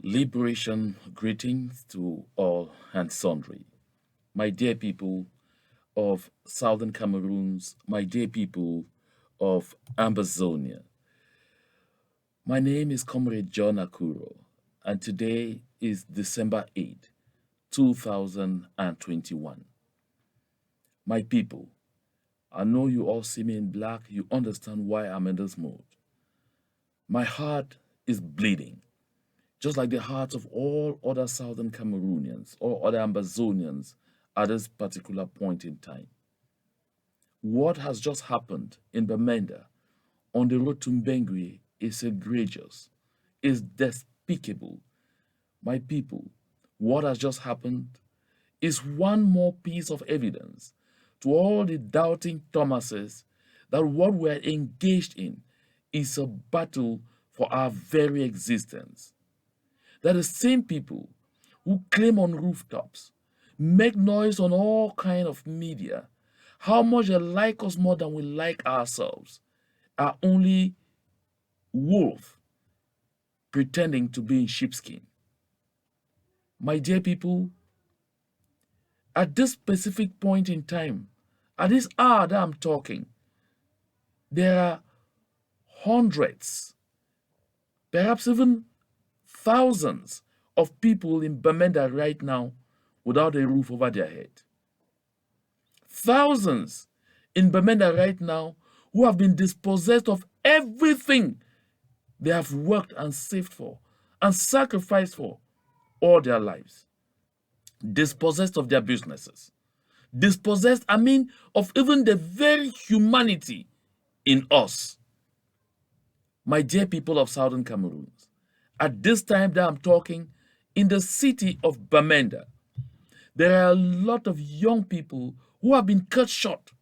Liberation greetings to all and sundry. My dear people of Southern Cameroons, my dear people of Ambazonia. My name is Comrade John Akuro, and today is December 8th, 2021. My people, I know you all see me in black, you understand why I'm in this mood. My heart is bleeding, just like the hearts of all other Southern Cameroonians or other Ambazonians at this particular point in time. What has just happened in Bamenda on the road to Mbengwe is egregious, is despicable. My people, what has just happened is one more piece of evidence to all the doubting Thomases that what we're engaged in is a battle for our very existence. That the same people who claim on rooftops, make noise on all kind of media, how much they like us more than we like ourselves, are only wolf pretending to be in sheepskin. My dear people, at this specific point in time, at this hour that I'm talking, there are hundreds, perhaps even thousands of people in Bamenda right now without a roof over their head. Thousands in Bamenda right now who have been dispossessed of everything they have worked and saved for and sacrificed for all their lives. Dispossessed of their businesses. Dispossessed, of even the very humanity in us. My dear people of Southern Cameroons, at this time that I'm talking, in the city of Bamenda, there are a lot of young people who have been cut short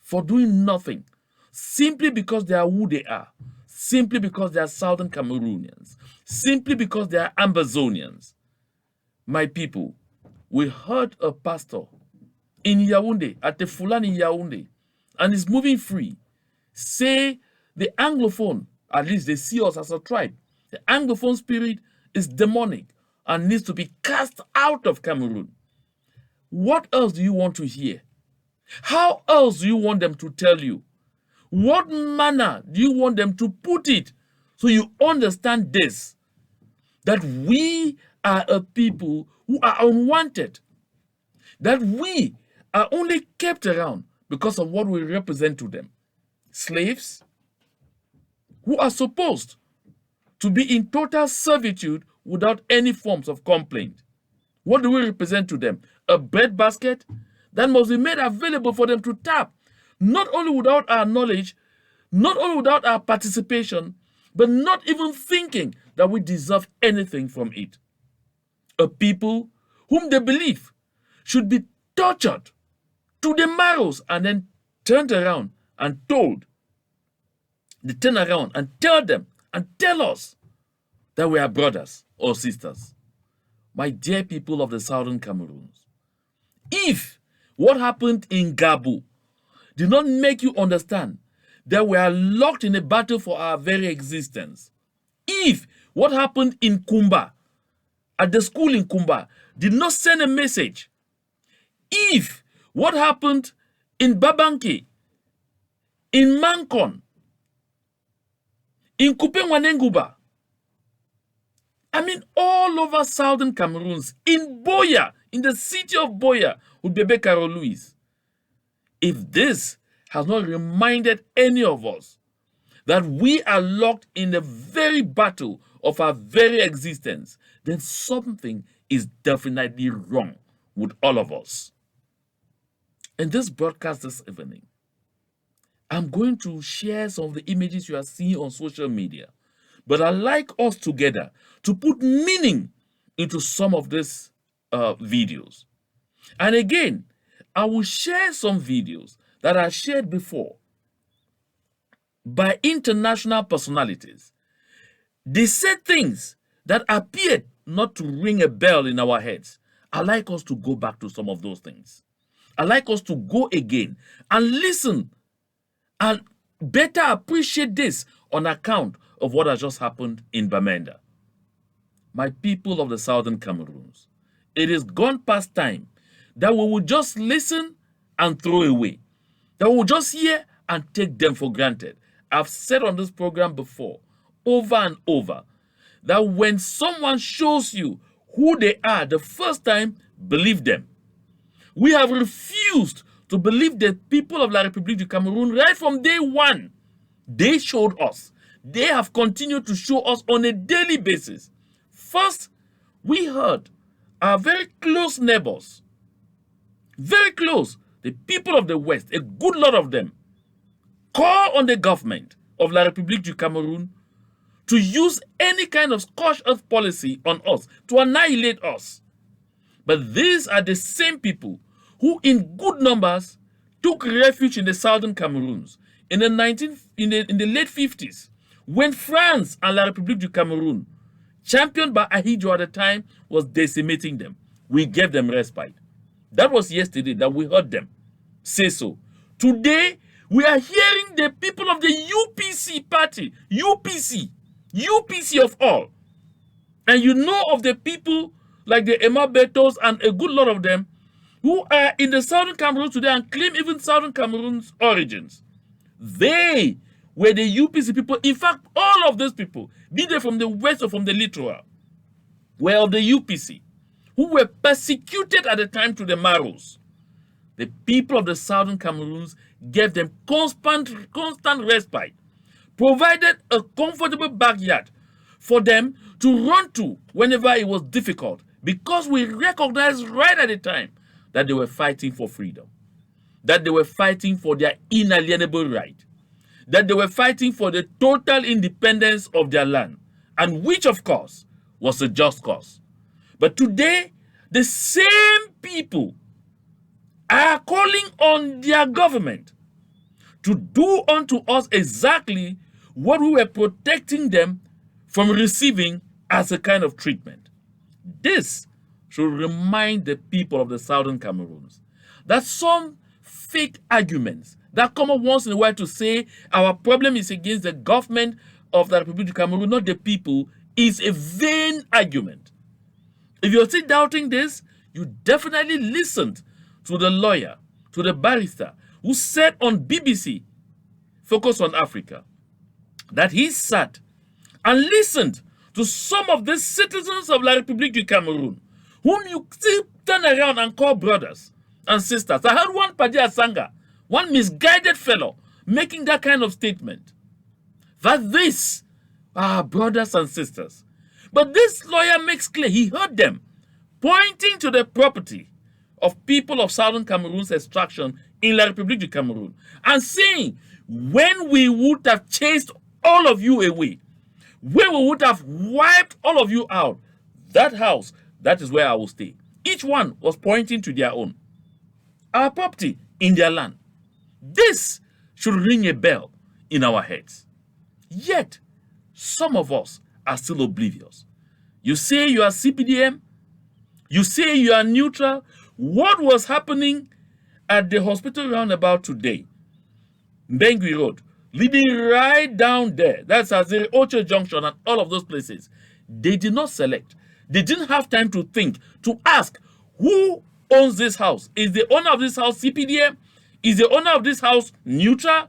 for doing nothing, simply because they are who they are, simply because they are Southern Cameroonians, simply because they are Ambazonians. My people, we heard a pastor in Yaoundé, at the Fulani Yaoundé, and is moving free, say the Anglophone, at least they see us as a tribe, the Anglophone spirit is demonic and needs to be cast out of Cameroon. What else do you want to hear? How else do you want them to tell you? What manner do you want them to put it so you understand this? That we are a people who are unwanted. That we are only kept around because of what we represent to them. Slaves who are supposed to be in total servitude without any forms of complaint. What do we represent to them? A breadbasket that must be made available for them to tap, not only without our knowledge, not only without our participation, but not even thinking that we deserve anything from it. A people whom they believe should be tortured to the marrows and then turned around and told, they turn around and tell them and tell us that we are brothers or sisters. My dear people of the Southern Cameroons, if what happened in Gabo did not make you understand that we are locked in a battle for our very existence, if what happened in Kumba, at the school in Kumba, did not send a message, if what happened in Babanki, in Mankon, in Kupengwanenguba, all over Southern Cameroons, in Boya, in the city of Boya, with Bebe Carol Louis. If this has not reminded any of us that we are locked in the very battle of our very existence, then something is definitely wrong with all of us. In this broadcast this evening, I'm going to share some of the images you are seeing on social media, but I'd like us together to put meaning into some of these videos. And again, I will share some videos that I shared before by international personalities. They said things that appeared not to ring a bell in our heads. I'd like us to go back to some of those things. I'd like us to go again and listen and better appreciate this on account of what has just happened in Bamenda. My people of the southern Cameroons, it is gone past time that we will just listen and throw away, that we will just hear and take them for granted. I've said on this program before, over and over, that when someone shows you who they are the first time, believe them. We have refused to believe the people of La République du Cameroun right from day one. They showed us. They have continued to show us on a daily basis. First, we heard our very close neighbors, very close, the people of the West, a good lot of them, call on the government of La République du Cameroun to use any kind of scorched earth policy on us, to annihilate us. But these are the same people who, in good numbers, took refuge in the southern Cameroons in the late 50s, when France and La République du Cameroun, championed by Ahidjo at the time, was decimating them. We gave them respite. That was yesterday that we heard them say so. Today, we are hearing the people of the UPC party, UPC of all. And you know of the people like the Emma Betos and a good lot of them who are in the southern Cameroon today and claim even southern Cameroon's origins. They were the UPC people. In fact, all of those people, be they from the west or from the littoral, were of the UPC, who were persecuted at the time to the marrows. The people of the southern Cameroons gave them constant respite, provided a comfortable backyard for them to run to whenever it was difficult, because we recognized right at the time that they were fighting for freedom, that they were fighting for their inalienable right, that they were fighting for the total independence of their land, and which, of course, was a just cause. But today, the same people are calling on their government to do unto us exactly what we were protecting them from receiving as a kind of treatment. This should remind the people of the southern Cameroons that some fake arguments that come up once in a while to say our problem is against the government of the Republic of Cameroon, not the people, is a vain argument. If you're still doubting this, you definitely listened to the lawyer, to the barrister, who said on BBC, Focus on Africa, that he sat and listened to some of the citizens of La République du Cameroun, whom you still turn around and call brothers and sisters. I heard one Padi Asanga, one misguided fellow, making that kind of statement, that these are brothers and sisters. But this lawyer makes clear, he heard them, pointing to the property of people of southern Cameroon's extraction in La République du Cameroun, and saying, when we would have chased all of you away, when we would have wiped all of you out, that house, that is where I will stay. Each one was pointing to their own. Our property in their land. This should ring a bell in our heads. Yet, some of us are still oblivious. You say you are CPDM. You say you are neutral. What was happening at the hospital roundabout today, Bengui Road, leading right down there, that's Azere Ocho Junction and all of those places, they did not select. They didn't have time to think, to ask, who owns this house? Is the owner of this house CPDM? Is the owner of this house neutral?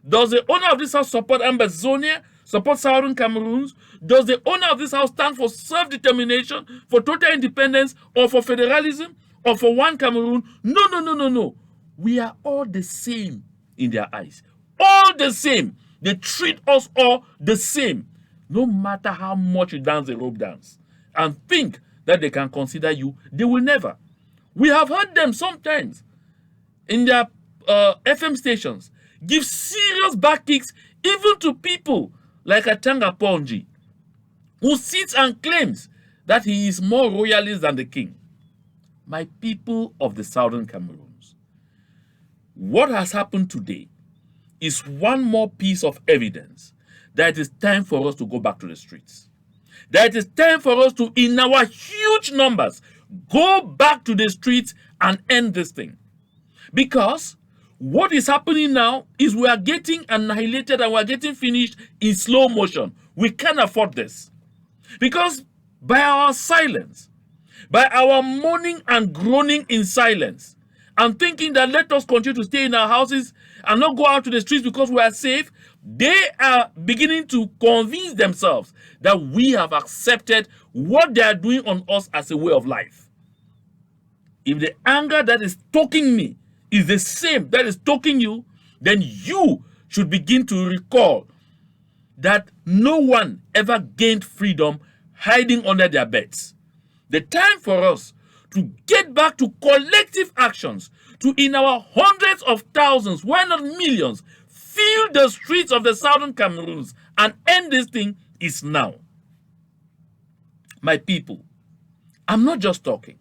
Does the owner of this house support Ambazonia, support Southern Cameroons? Does the owner of this house stand for self-determination, for total independence, or for federalism, or for one Cameroon? No. We are all the same in their eyes. All the same. They treat us all the same. No matter how much you dance the rope dance and think that they can consider you, they will never. We have heard them sometimes in their FM stations give serious back kicks even to people like Atanga Ponji, who sits and claims that he is more royalist than the king. My people of the southern Cameroons, what has happened today is one more piece of evidence that it is time for us to go back to the streets. That it is time for us to, in our huge numbers, go back to the streets and end this thing. Because what is happening now is we are getting annihilated and we are getting finished in slow motion. We can't afford this. Because by our silence, by our moaning and groaning in silence, and thinking that let us continue to stay in our houses and not go out to the streets because we are safe, they are beginning to convince themselves that we have accepted what they are doing on us as a way of life. If the anger that is stoking me is the same that is stoking you, then you should begin to recall that no one ever gained freedom hiding under their beds. The time for us to get back to collective actions, to in our hundreds of thousands, why not millions, fill the streets of the southern Cameroons and end this thing is now. My people, I'm not just talking.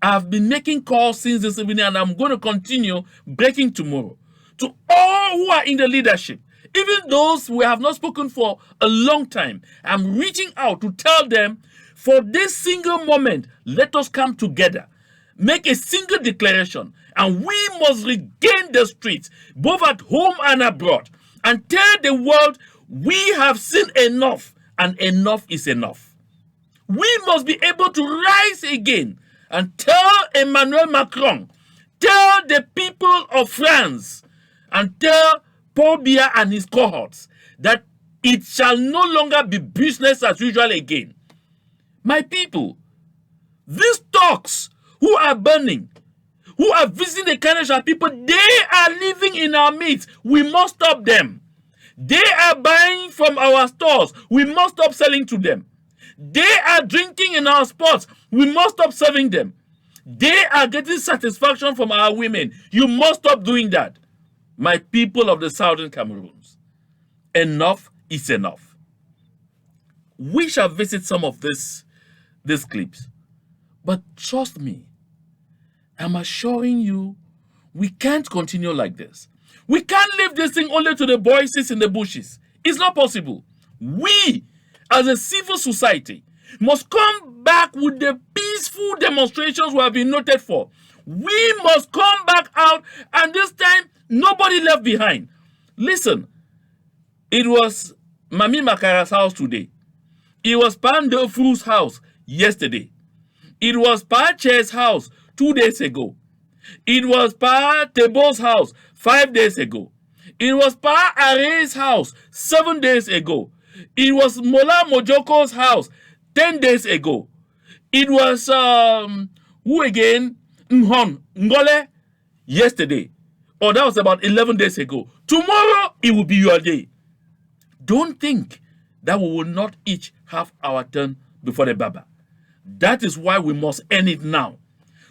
I've been making calls since this evening and I'm going to continue breaking tomorrow. To all who are in the leadership, even those we have not spoken for a long time, I'm reaching out to tell them, for this single moment, let us come together, make a single declaration, and we must regain the streets, both at home and abroad, and tell the world we have seen enough, and enough is enough. We must be able to rise again and tell Emmanuel Macron, tell the people of France, and tell Paul Biya and his cohorts that it shall no longer be business as usual again. My people, these talks who are burning, who are visiting the Canadian people, they are living in our midst. We must stop them. They are buying from our stores. We must stop selling to them. They are drinking in our spots. We must stop serving them. They are getting satisfaction from our women. You must stop doing that. My people of the southern Cameroons, enough is enough. We shall visit some of these clips. But trust me, I'm assuring you, we can't continue like this. We can't leave this thing only to the voices in the bushes. It's not possible. We, as a civil society, must come back with the peaceful demonstrations we have been noted for. We must come back out, and this time, nobody left behind. Listen, it was Mami Makara's house today. It was Pandofu's house yesterday. It was Pa Che's house 2 days ago. It was Pa Tebo's house 5 days ago. It was Pa Are's house 7 days ago. It was Mola Mojoko's house 10 days ago. It was, who again? Ngole yesterday. Or that was about 11 days ago. Tomorrow, it will be your day. Don't think that we will not each have our turn before the Baba. That is why we must end it now.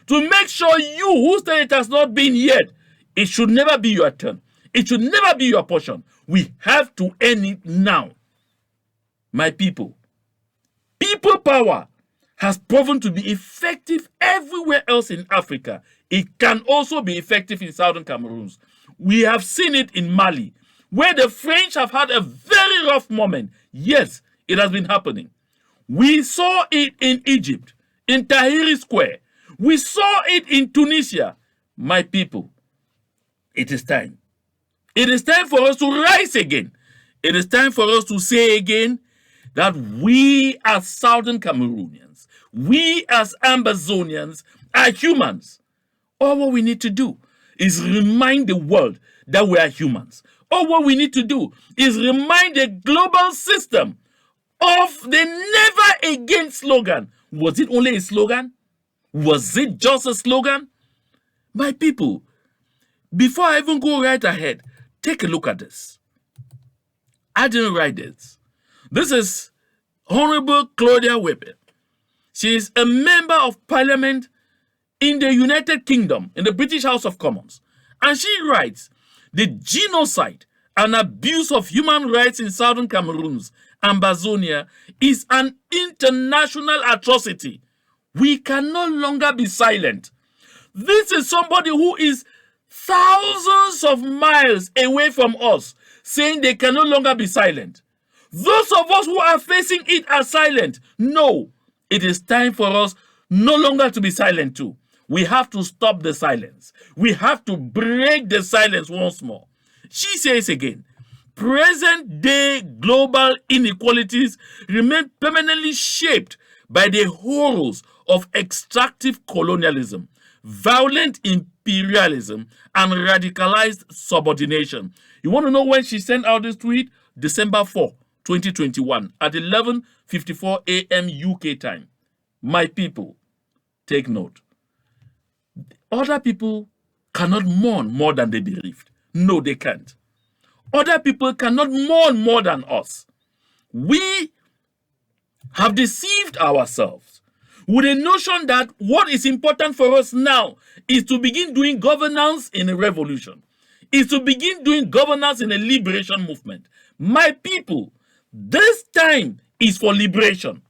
To make sure you, who say it has not been yet, it should never be your turn. It should never be your portion. We have to end it now. My people, people power has proven to be effective everywhere else in Africa. It can also be effective in southern Cameroons. We have seen it in Mali, where the French have had a very rough moment. Yes, it has been happening. We saw it in Egypt, in Tahrir Square. We saw it in Tunisia. My people, it is time. It is time for us to rise again. It is time for us to say again that we as Southern Cameroonians, we as Ambazonians are humans. All what we need to do is remind the world that we are humans. All what we need to do is remind the global system of the never again slogan. Was it only a slogan? Was it just a slogan? My people, before I even go right ahead, take a look at this. I didn't write this. This is Honorable Claudia Weber. She is a member of parliament in the United Kingdom, in the British House of Commons. And she writes, the genocide and abuse of human rights in southern Cameroons and Ambazonia is an international atrocity. We can no longer be silent. This is somebody who is thousands of miles away from us, saying they can no longer be silent. Those of us who are facing it are silent. No, it is time for us no longer to be silent too. We have to stop the silence. We have to break the silence once more. She says again, present-day global inequalities remain permanently shaped by the horrors of extractive colonialism, violent imperialism, and radicalized subordination. You want to know when she sent out this tweet? December 4, 2021 at 11:54 a.m. UK time. My people, take note. Other people cannot mourn more than they bereaved. No, they can't. Other people cannot mourn more than us. We have deceived ourselves with a notion that what is important for us now is to begin doing governance in a revolution, is to begin doing governance in a liberation movement. My people, this time is for liberation.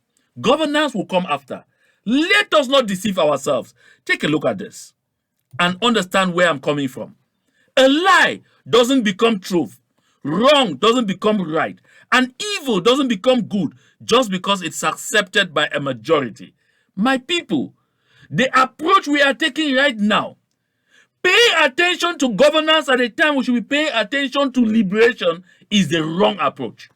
Governance will come after. Let us not deceive ourselves. Take a look at this and understand where I'm coming from. A lie doesn't become truth. Wrong doesn't become right. And evil doesn't become good just because it's accepted by a majority. My people, the approach we are taking right now, pay attention to governance at a time we should be paying attention to liberation, is the wrong approach.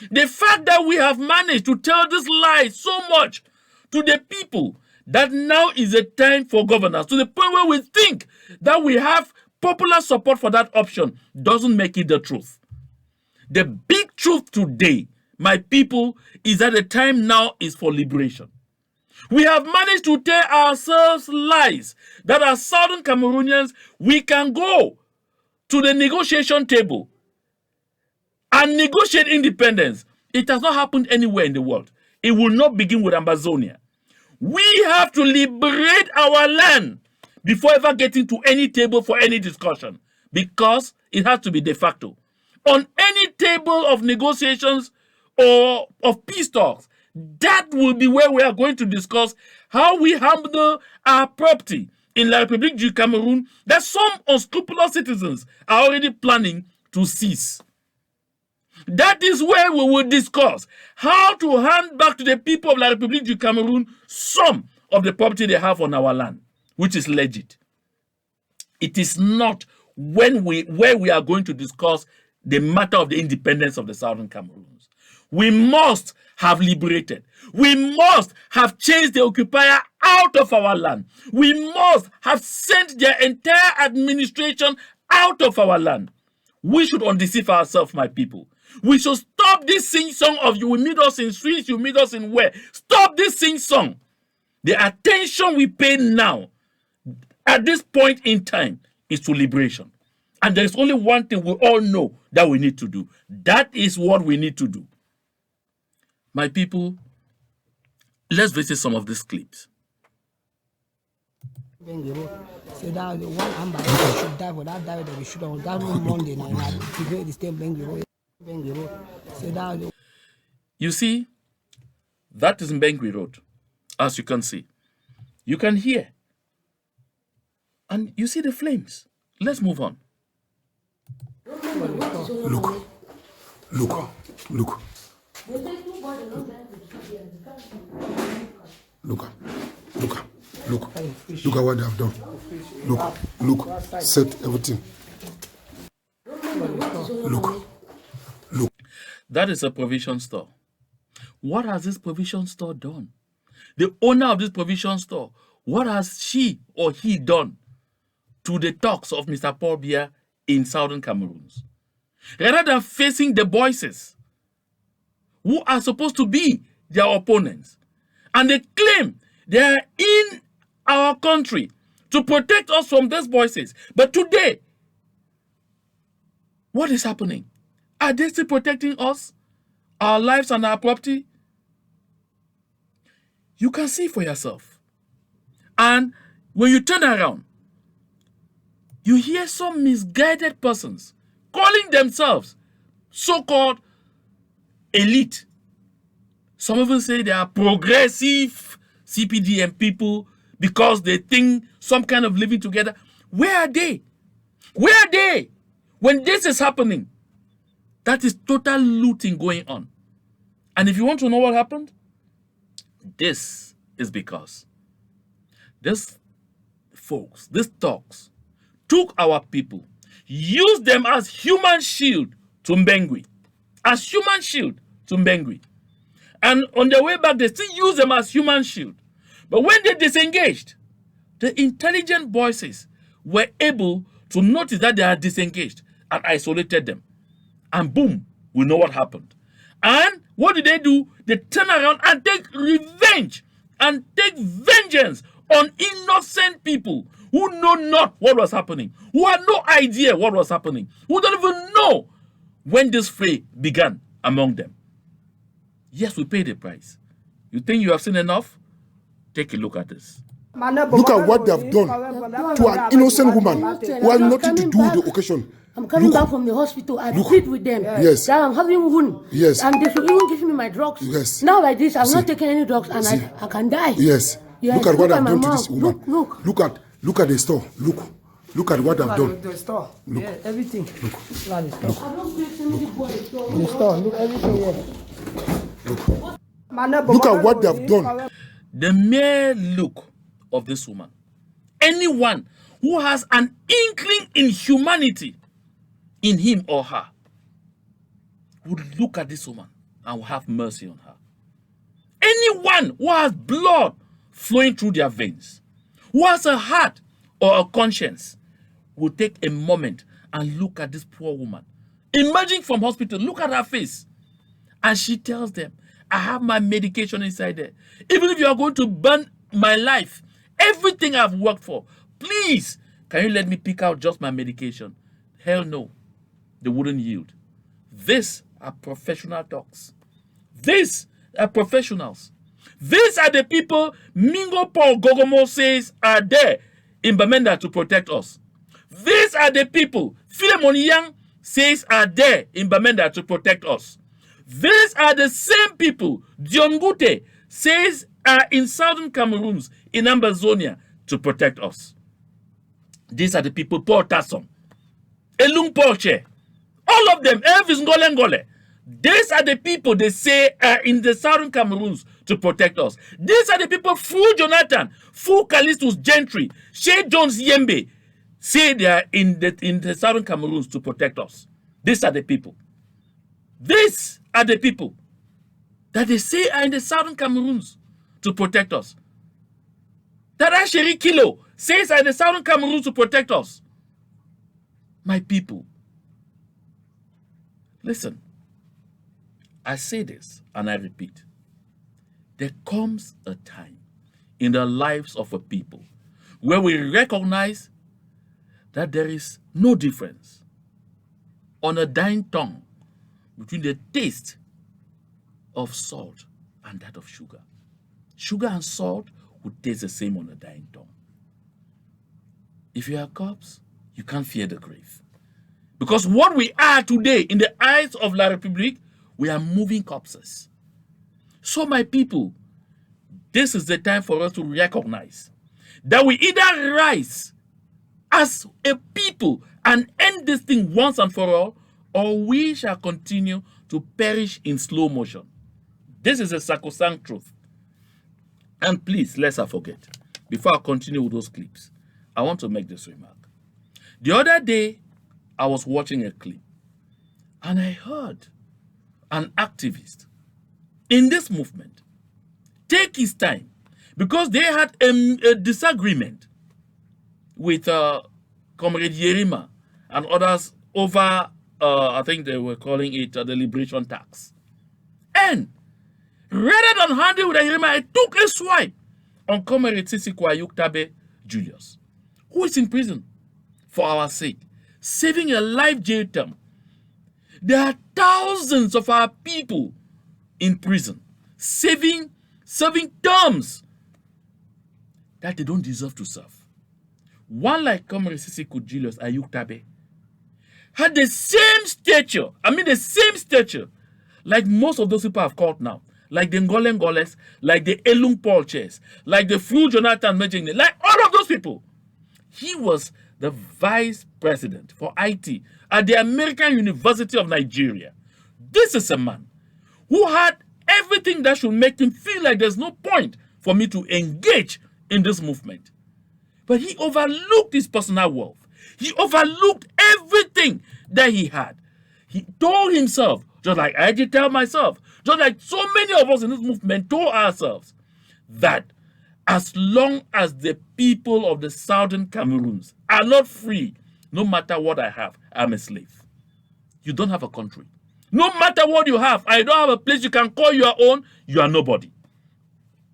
The fact that we have managed to tell this lie so much to the people that now is a time for governance, to the point where we think that we have popular support for that option, doesn't make it the truth. The big truth today, my people, is that the time now is for liberation. We have managed to tell ourselves lies that as Southern Cameroonians, we can go to the negotiation table and negotiate independence. It has not happened anywhere in the world. It will not begin with Amazonia. We have to liberate our land before ever getting to any table for any discussion, because it has to be de facto. On any table of negotiations or of peace talks, that will be where we are going to discuss how we handle our property in La République du Cameroon that some unscrupulous citizens are already planning to seize. That is where we will discuss how to hand back to the people of La République du Cameroon some of the property they have on our land, which is legit. It is not where we are going to discuss the matter of the independence of the Southern Cameroons. We must have liberated. We must have chased the occupier out of our land. We must have sent their entire administration out of our land. We should undeceive ourselves, my people. We should stop this sing-song of you will meet us in streets, you meet us in where. Stop this sing-song. The attention we pay now, at this point in time, is to liberation. And there is only one thing we all know that we need to do. That is what we need to do. My people, let's visit some of these clips. So that the one ambassador should die for that diet that we should have that on Monday night. The same Bengiro. So that You see, that is Mbengwi Road, as you can see. You can hear. And you see the flames. Let's move on. Look. Look. Look. Look. Look. Look. Look at what they have done. Look. Look. Set everything. Look. Look. That is a provision store. What has this provision store done? The owner of this provision store, what has she or he done to the talks of Mr. Paul Biya in Southern Cameroons? Rather than facing the voices who are supposed to be their opponents, and they claim they are in our country to protect us from these voices. But today, what is happening? Are they still protecting us, our lives and our property? You can see for yourself. And when you turn around, you hear some misguided persons calling themselves so-called elite. Some even say they are progressive CPDM people because they think some kind of living together. Where are they? Where are they when this is happening? That is total looting going on. And if you want to know what happened, this is because these folks, these thugs, took our people, used them as human shield to Mbengwi. As human shield to Mbengwi. And on their way back, they still use them as human shield. But when they disengaged, the intelligent voices were able to notice that they are disengaged and isolated them. And boom, we know what happened. And what did they do? They turn around and take revenge and take vengeance on innocent people who know not what was happening, who had no idea what was happening, who don't even know when this fray began among them. Yes, we paid the price. You think you have seen enough? Take a look at this. Look at what they have done to an innocent woman who has nothing to do with the occasion. I'm coming back from the hospital. I plead with them. Yes. That I'm having wound. Yes. And they should even give me my drugs. Yes. Now like this, I'm not taking any drugs and I can die. Yes. Yes. Look at what I've my done to mom. this woman. Look at the store. Look at what I've done. The store. Look. Yeah, everything. Look at the store. I don't take anything for the store. The store. Look everything here. Look at what they have done. The mere look of this woman. Anyone who has an inkling in humanity in him or her would look at this woman and will have mercy on her. Anyone who has blood flowing through their veins, who has a heart or a conscience, will take a moment and look at this poor woman. Emerging from hospital, look at her face. And she tells them, I have my medication inside there. Even if you are going to burn my life, everything I've worked for, please, can you let me pick out just my medication? Hell no. They wouldn't yield. These are professional docs. These are professionals. These are the people Mingo Paul Gogomo says are there in Bamenda to protect us. These are the people Philemon Yang says are there in Bamenda to protect us. These are the same people Dion Gute says are in southern Cameroons, in Ambazonia, to protect us. These are the people Paul Tassom, Elung Porche, all of them, Elvis Ngole. These are the people they say are in the southern Cameroons to protect us. These are the people Fu Jonathan, Fu Callistus Gentry, Shea Jones Yembe say they are in the southern Cameroons to protect us. These are the people. These are the people that they say are in the southern Cameroons to protect us. Tada Sheri Kilo says are in the southern Cameroons to protect us. My people, listen, I say this and I repeat. There comes a time in the lives of a people where we recognize that there is no difference on a dying tongue between the taste of salt and that of sugar. Sugar and salt would taste the same on a dying tongue. If you are a corpse, you can't fear the grave. Because what we are today in the eyes of La République, we are moving corpses. So my people, this is the time for us to recognize that we either rise as a people and end this thing once and for all, or we shall continue to perish in slow motion. This is a sacrosanct truth. And please, lest I forget, before I continue with those clips, I want to make this remark. The other day, I was watching a clip, and I heard an activist in this movement take his time because they had a disagreement with Comrade Yerima and others over, I think they were calling it the liberation tax. And rather than handle with Yerima, I took a swipe on Comrade Sisikwa Yuktabe Julius, who is in prison for our sake, saving a life jail term. There are thousands of our people in prison, serving terms that they don't deserve to serve. One like Comrade Sisikwa Julius Ayuktabe had the same stature, like most of those people I've called now, like the Ngole Ngoles, like the Elung Polches, like the Fru Jonathan Mejengne, like all of those people. He was the vice president for IT at the American University of Nigeria. This is a man who had everything that should make him feel like there's no point for me to engage in this movement. But he overlooked his personal wealth. He overlooked everything that he had. He told himself, Just like I did tell myself, just like so many of us in this movement told ourselves, that as long as the people of the southern Cameroons are not free, no matter what I have, I'm a slave. You don't have a country. No matter what you have, I don't have a place you can call your own, you are nobody.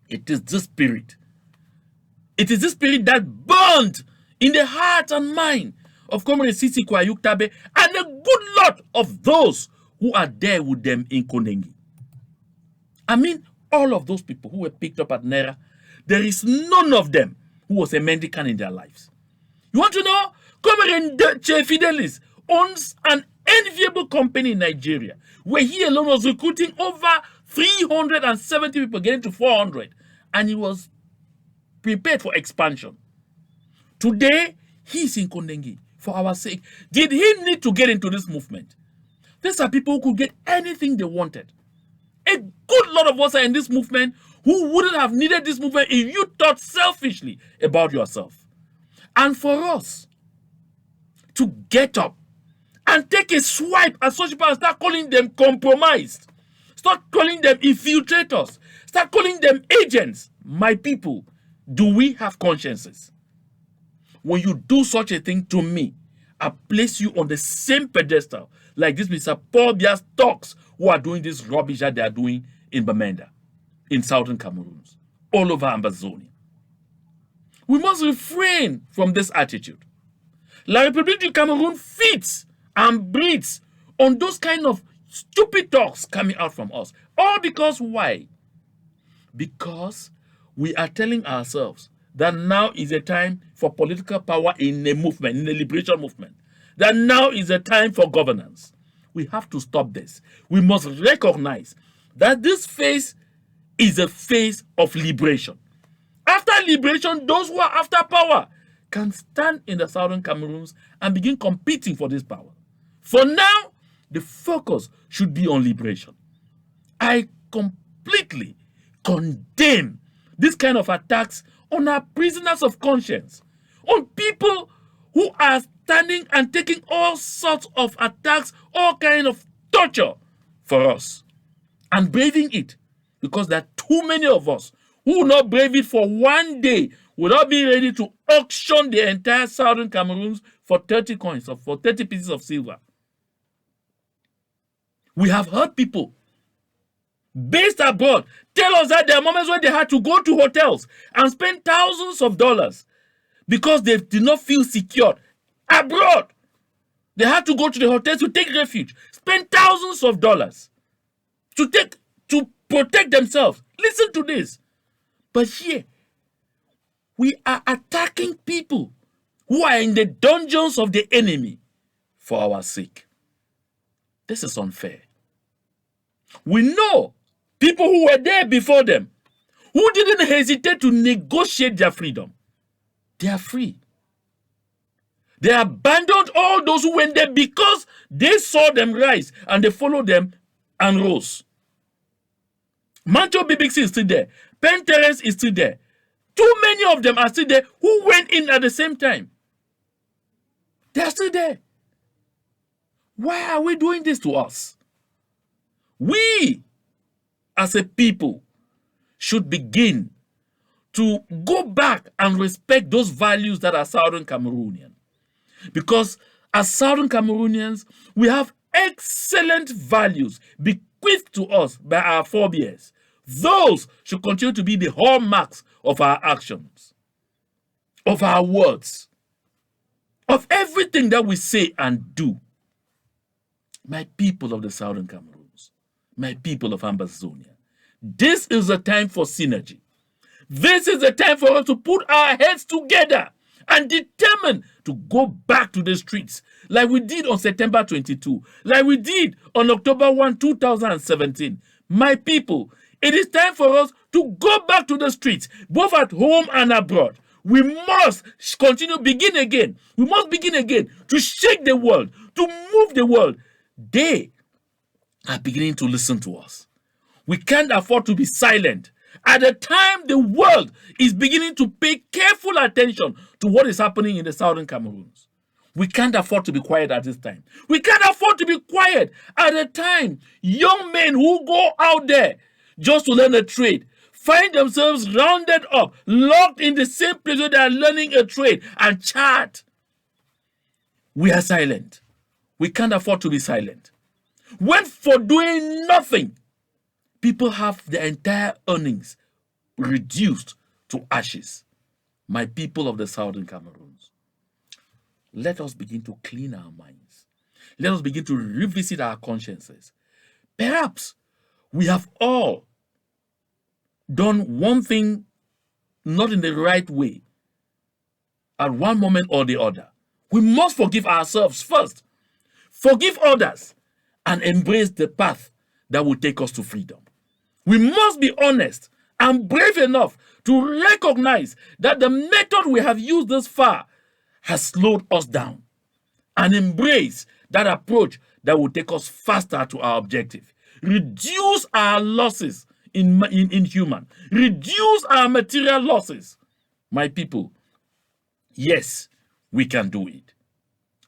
It is this spirit. It is this spirit that burned in the heart and mind of Comrade Sisi Kwayuk Tabe and a good lot of those who are there with them in Kondengi. I mean, all of those people who were picked up at Nera, there is none of them who was a mendicant in their lives. You want to know? Comrade Che Fidelis owns an enviable company in Nigeria, where he alone was recruiting over 370 people, getting to 400, and he was prepared for expansion. Today, he's in Kondengi for our sake. Did he need to get into this movement? These are people who could get anything they wanted. A good lot of us are in this movement who wouldn't have needed this movement if you thought selfishly about yourself. And for us to get up and take a swipe at such people and start calling them compromised, start calling them infiltrators, start calling them agents, my people, do we have consciences? When you do such a thing to me, I place you on the same pedestal like this Mr. Paul Bia's talks who are doing this rubbish that they are doing in Bamenda, in southern Cameroon, all over Amazonia. We must refrain from this attitude. La République du Cameroon feeds and breeds on those kind of stupid talks coming out from us. All because why? Because we are telling ourselves that now is a time for political power in a movement, in a liberation movement. That now is a time for governance. We have to stop this. We must recognize that this phase is a phase of liberation. After liberation, those who are after power can stand in the southern Cameroons and begin competing for this power. For now, the focus should be on liberation. I completely condemn this kind of attacks on our prisoners of conscience, on people who are standing and taking all sorts of attacks, all kind of torture for us, and braving it, because there are too many of us who will not brave it for one day without being ready to auction the entire southern Cameroons for 30 coins or for 30 pieces of silver. We have heard people based abroad tell us that there are moments when they had to go to hotels and spend thousands of dollars because they did not feel secure abroad. They had to go to the hotels to take refuge, spend thousands of dollars to protect themselves. Listen to this. But here, we are attacking people who are in the dungeons of the enemy for our sake. This is unfair. We know people who were there before them, who didn't hesitate to negotiate their freedom. They are free. They abandoned all those who went there because they saw them rise and they followed them and rose. Mancho Bibixi is still there. Pen Terence is still there. Too many of them are still there who went in at the same time. They are still there. Why are we doing this to us? We, as a people, should begin to go back and respect those values that are Southern Cameroonian. Because as Southern Cameroonians, we have excellent values bequeathed to us by our forebears. Those should continue to be the hallmarks of our actions, of our words, of everything that we say and do. My people of the Southern Cameroons, my people of Amazonia, this is a time for synergy. This is a time for us to put our heads together and determine to go back to the streets like we did on September 22, like we did on October 1, 2017. My people, it is time for us to go back to the streets, both at home and abroad. We must begin again. We must begin again to shake the world, to move the world. They are beginning to listen to us. We can't afford to be silent. At the time the world is beginning to pay careful attention to what is happening in the Southern Cameroons, We can't afford to be quiet at this time. We can't afford to be quiet at a time young men who go out there just to learn a trade find themselves rounded up, locked in the same place where they are learning a trade and chat. We are silent. We can't afford to be silent. When for doing nothing, people have their entire earnings reduced to ashes. My people of the Southern Cameroons, let us begin to clean our minds. Let us begin to revisit our consciences. Perhaps we have all done one thing not in the right way at one moment or the other. We must forgive ourselves first, forgive others, and embrace the path that will take us to freedom. We must be honest and brave enough to recognize that the method we have used thus far has slowed us down and embrace that approach that will take us faster to our objective. Reduce our losses in human. Reduce our material losses. My people, yes, we can do it.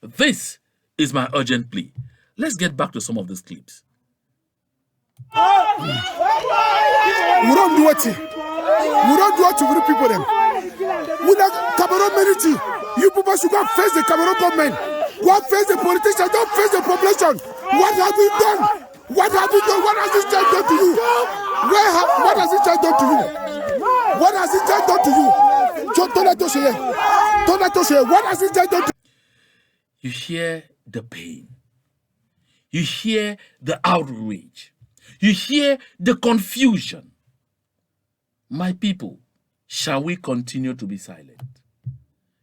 This is my urgent plea. Let's get back to some of these clips. We don't do it. We don't do it to the people them. We not Cameroon military. You people should go face the Cameroon government. Go face the politicians. Don't face the population. What have you done? What have you done? What has this child done to you? What has this child done to you? What has this child done to you? What has this child done to you? You hear the pain. You hear the outrage. You hear the confusion. My people, shall we continue to be silent?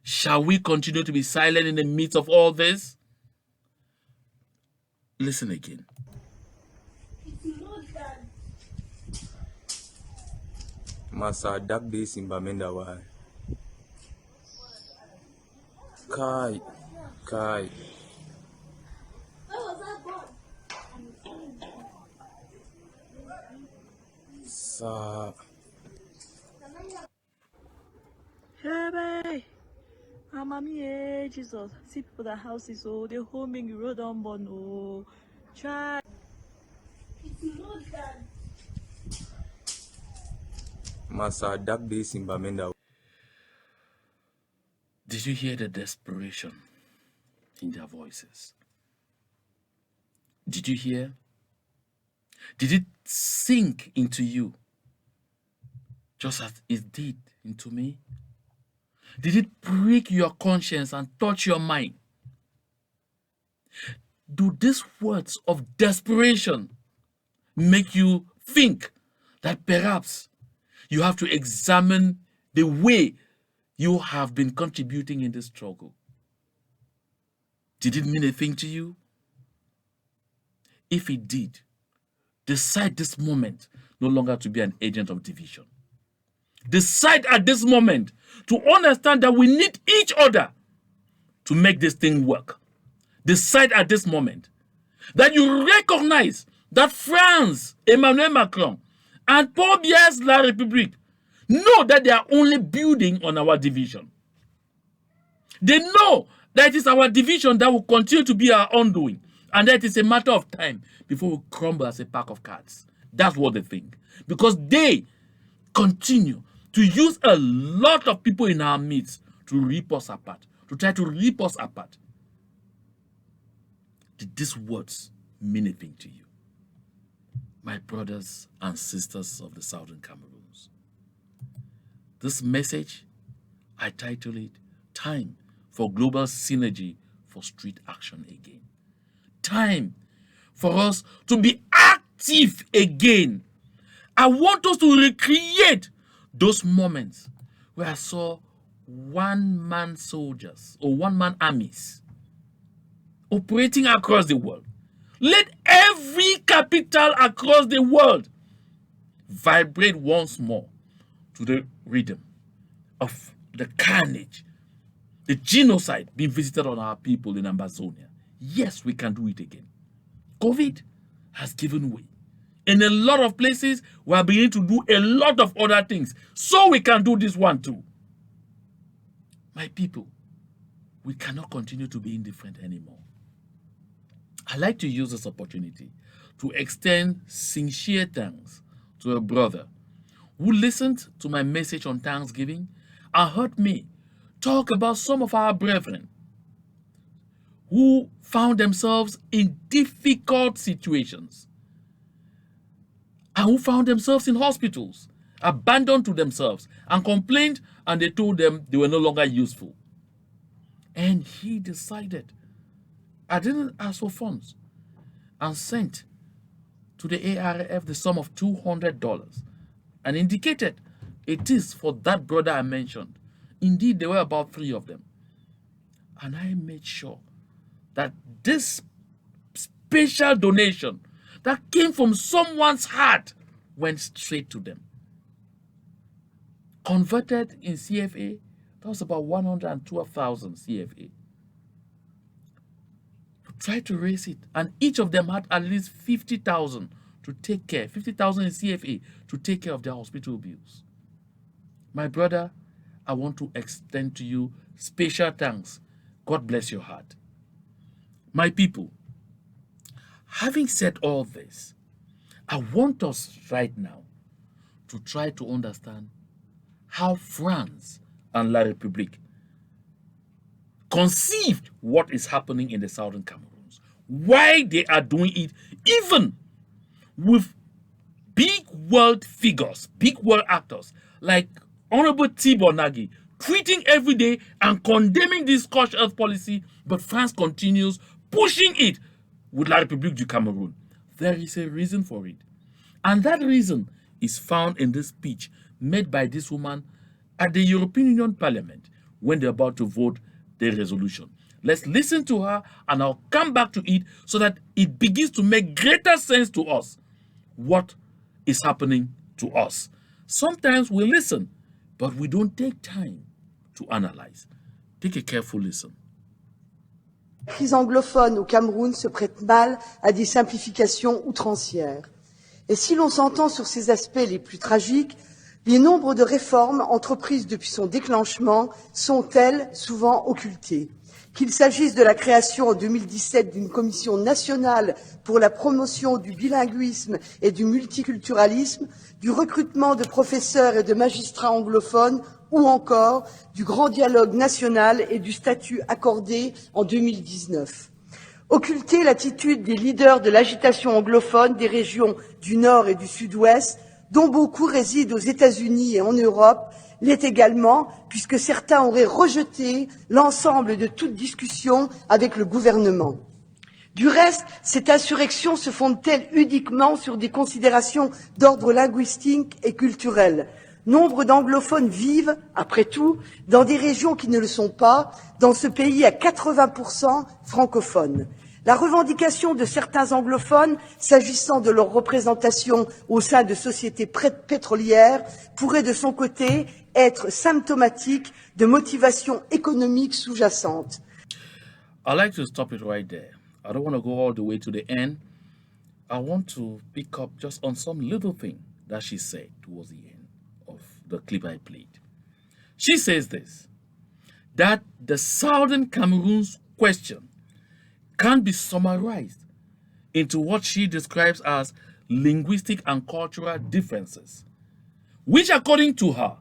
Shall we continue to be silent in the midst of all this? Listen again. Masa dark days in Bamenda why? Kai. Sa. Hey, Mama, Jesus. See people that houses, oh, they homing you road on born, oh. Try. Masa dark days in Bamenda. Did you hear the desperation in their voices? Did you hear? Did it sink into you just as it did into me? Did it prick your conscience and touch your mind? Do these words of desperation make you think that perhaps you have to examine the way you have been contributing in this struggle? Did it mean a thing to you? If it did, decide this moment no longer to be an agent of division. Decide at this moment to understand that we need each other to make this thing work. Decide at this moment that you recognize that France, Emmanuel Macron, and Paul Biya's La République know that they are only building on our division. They know that it is our division that will continue to be our undoing, and that it is a matter of time before we crumble as a pack of cards. That's what they think. Because they continue to use a lot of people in our midst to rip us apart, to try to rip us apart. Did these words mean anything to you? My brothers and sisters of the Southern Cameroons, this message, I title it, Time for Global Synergy for Street Action Again. Time for us to be active again. I want us to recreate those moments where I saw one-man soldiers or one-man armies operating across the world. Let every capital across the world vibrate once more to the rhythm of the carnage, the genocide being visited on our people in Amazonia. Yes, we can do it again. COVID has given way. In a lot of places, we are beginning to do a lot of other things. So we can do this one too. My people, we cannot continue to be indifferent anymore. I'd like to use this opportunity to extend sincere thanks to a brother who listened to my message on Thanksgiving and heard me talk about some of our brethren who found themselves in difficult situations and who found themselves in hospitals, abandoned to themselves, and complained, and they told them they were no longer useful. And he decided, I didn't ask for funds, and sent to the ARF the sum of $200 and indicated it is for that brother I mentioned. Indeed, there were about 3 of them. And I made sure that this special donation that came from someone's heart went straight to them. Converted in CFA, that was about 112,000 CFA. Try to raise it, and each of them had at least 50,000 to take care, 50,000 in CFA to take care of their hospital bills. My brother, I want to extend to you special thanks. God bless your heart. My people, having said all this, I want us right now to try to understand how France and La République conceived what is happening in the southern Cameroons, why they are doing it, even with big world figures, big world actors like Honorable Tibor Nagy tweeting every day and condemning this scorched earth policy, but France continues pushing it with La République du Cameroun. There is a reason for it. And that reason is found in this speech made by this woman at the European Union Parliament when they're about to vote the resolution. Let's listen to her, and I'll come back to it so that it begins to make greater sense to us what is happening to us. Sometimes we listen, but we don't take time to analyze. Take a careful listen. La crise anglophone au Cameroun se prête mal à des simplifications outrancières. Et si l'on s'entend sur ces aspects les plus tragiques, les nombres de réformes entreprises depuis son déclenchement sont, elles, souvent occultées. Qu'il s'agisse de la création en 2017 d'une commission nationale pour la promotion du bilinguisme et du multiculturalisme, du recrutement de professeurs et de magistrats anglophones ou encore du grand dialogue national et du statut accordé en 2019. Occulter l'attitude des leaders de l'agitation anglophone des régions du Nord et du Sud-Ouest, dont beaucoup résident aux États-Unis et en Europe, l'est également, puisque certains auraient rejeté l'ensemble de toute discussion avec le gouvernement. Du reste, cette insurrection se fonde-t-elle uniquement sur des considérations d'ordre linguistique et culturel? Nombre d'anglophones vivent, après tout, dans des régions qui ne le sont pas, dans ce pays à 80% francophone. La revendication de certains anglophones, s'agissant de leur représentation au sein de sociétés pétrolières, pourrait de son côté être symptomatique de motivations économiques sous-jacentes. I'd like to stop it right there. I don't want to go all the way to the end. I want to pick up just on some little thing that she said towards the end of the clip I played. She says this, that the Southern Cameroon's question can be summarized into what she describes as linguistic and cultural differences, which according to her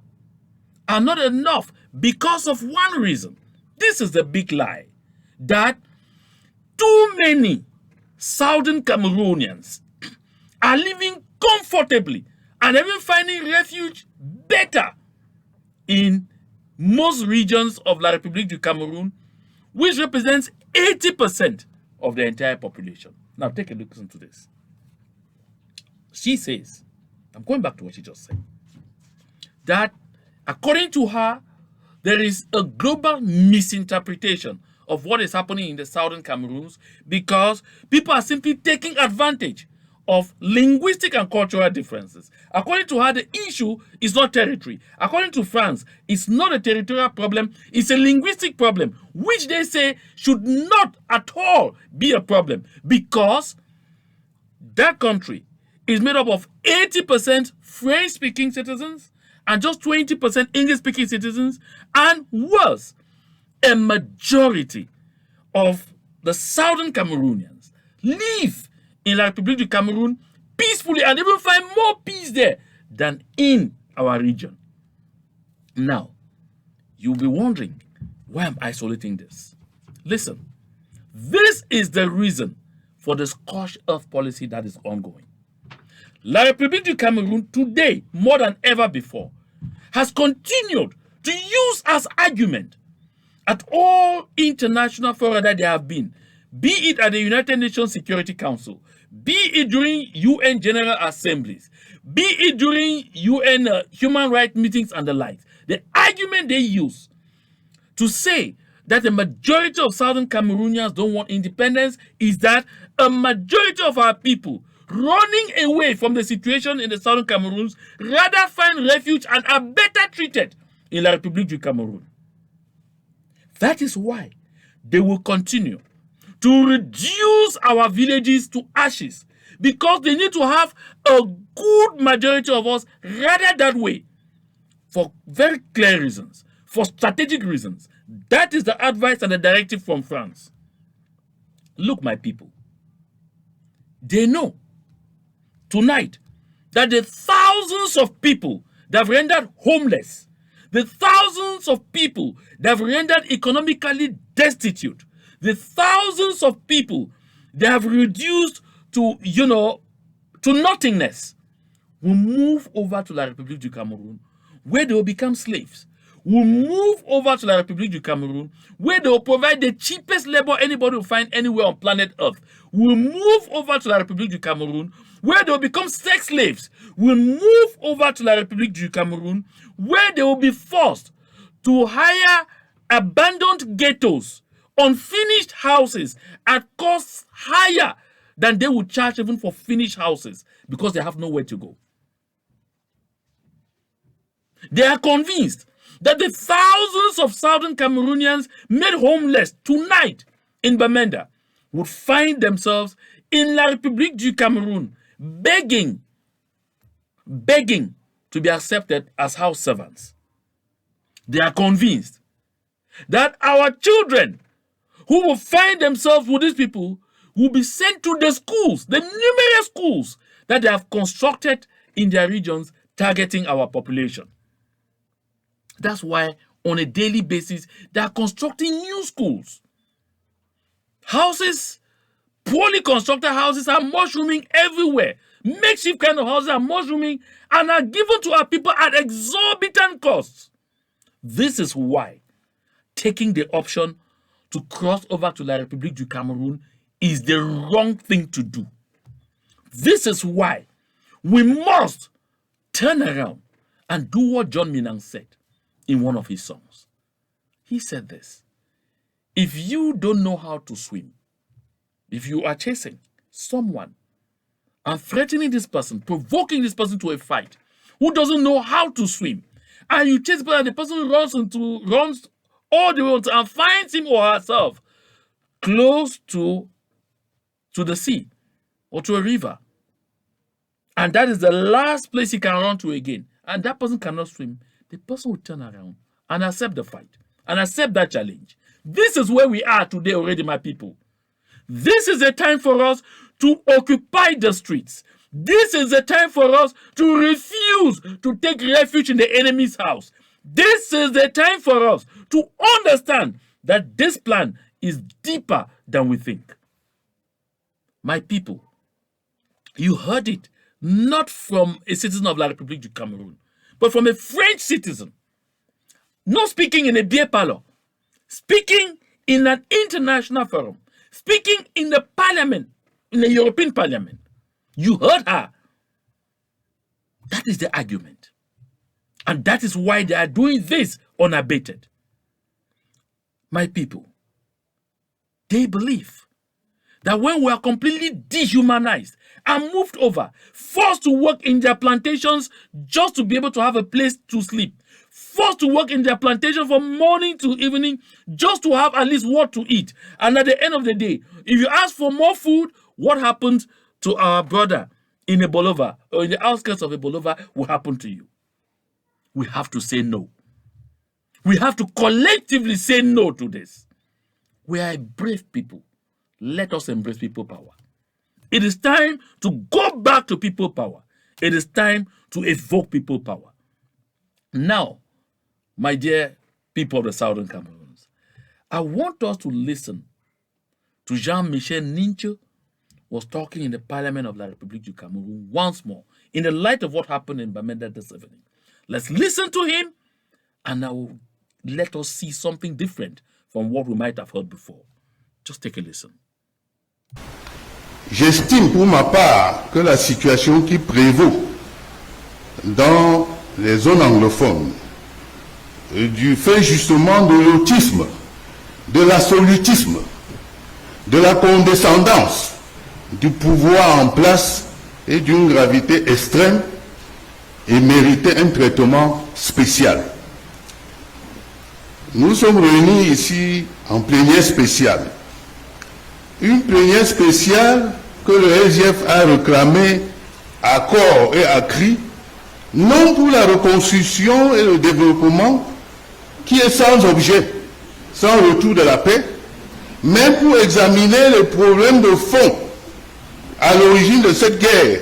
are not enough because of one reason. This is the big lie, that too many Southern Cameroonians are living comfortably and even finding refuge better in most regions of La République du Cameroun, which represents 80% of the entire population. Now take a listen to this. She says, I'm going back to what she just said, that according to her, there is a global misinterpretation of what is happening in the Southern Cameroons because people are simply taking advantage of linguistic and cultural differences. According to her, the issue is not territory. According to France, it's not a territorial problem, it's a linguistic problem, which they say should not at all be a problem because that country is made up of 80% French-speaking citizens and just 20% English-speaking citizens, and worse, a majority of the southern Cameroonians live in La République du Cameroon peacefully and even find more peace there than in our region. Now, you'll be wondering, why I'm isolating this? Listen, this is the reason for the scorched earth policy that is ongoing. La République du Cameroon today, more than ever before, has continued to use as argument at all international fora that they have been, be it at the United Nations Security Council, be it during UN General Assemblies, be it during UN human rights meetings and the like. The argument they use to say that the majority of southern Cameroonians don't want independence is that a majority of our people running away from the situation in the southern Cameroons rather find refuge and are better treated in La République du Cameroon. That is why they will continue to reduce our villages to ashes, because they need to have a good majority of us rather that way, for very clear reasons, for strategic reasons. That is the advice and the directive from France. Look, my people, they know tonight that the thousands of people that have rendered homeless, the thousands of people that have rendered economically destitute, the thousands of people that have reduced to, to nothingness, will move over to La République du Cameroon, where they will become slaves. Will move over to La République du Cameroon, where they will provide the cheapest labor anybody will find anywhere on planet Earth. Will move over to La République du Cameroon, where they will become sex slaves. Will move over to La République du Cameroon, where they will be forced to hire abandoned ghettos, unfinished houses at costs higher than they would charge even for finished houses, because they have nowhere to go. They are convinced that the thousands of southern Cameroonians made homeless tonight in Bamenda would find themselves in La République du Cameroon begging to be accepted as house servants. They are convinced that our children who will find themselves with these people will be sent to the schools, the numerous schools that they have constructed in their regions targeting our population. That's why on a daily basis, they are constructing new schools. Houses, poorly constructed houses are mushrooming everywhere. Makeshift kind of houses are mushrooming and are given to our people at exorbitant costs. This is why taking the option to cross over to La République du Cameroon is the wrong thing to do. This is why we must turn around and do what John Minang said in one of his songs. He said this: if you don't know how to swim, if you are chasing someone and threatening this person, provoking this person to a fight, who doesn't know how to swim, and you chase the person and the person runs all the way and finds him or herself close to the sea or to a river, and that is the last place he can run to again, and that person cannot swim, the person will turn around and accept the fight and accept that challenge. This is where we are today already, my people. This is the time for us to occupy the streets. This is the time for us to refuse to take refuge in the enemy's house. This is the time for us to understand that this plan is deeper than we think. My people, you heard it not from a citizen of La République du Cameroon, but from a French citizen, not speaking in a beer parlor, speaking in an international forum, speaking in the parliament, in the European Parliament. You heard her. That is the argument. And that is why they are doing this unabated. My people, they believe that when we are completely dehumanized and moved over, forced to work in their plantations just to be able to have a place to sleep, forced to work in their plantation from morning to evening just to have at least what to eat. And at the end of the day, if you ask for more food, what happened to our brother in a Bolova or in the outskirts of a Bolova will happen to you. We have to say no. We have to collectively say no to this. We are a brave people. Let us embrace people power. It is time to go back to people power. It is time to evoke people power. Now, my dear people of the Southern Cameroons, I want us to listen to Jean-Michel Ninche was talking in the Parliament of La République du Cameroun once more in the light of what happened in Bamenda this evening. Let's listen to him and now let us see something different from what we might have heard before. Just take a listen. J'estime pour ma part que la situation qui prévaut dans les zones anglophones, du fait justement de l'autisme, de l'absolutisme, de la condescendance du pouvoir en place est d'une gravité extrême et méritait un traitement spécial. Nous sommes réunis ici en plénière spéciale. Une plénière spéciale que le SGF a réclamée à corps et à cri, non pour la reconstruction et le développement qui est sans objet, sans retour de la paix, mais pour examiner les problèmes de fond à l'origine de cette guerre,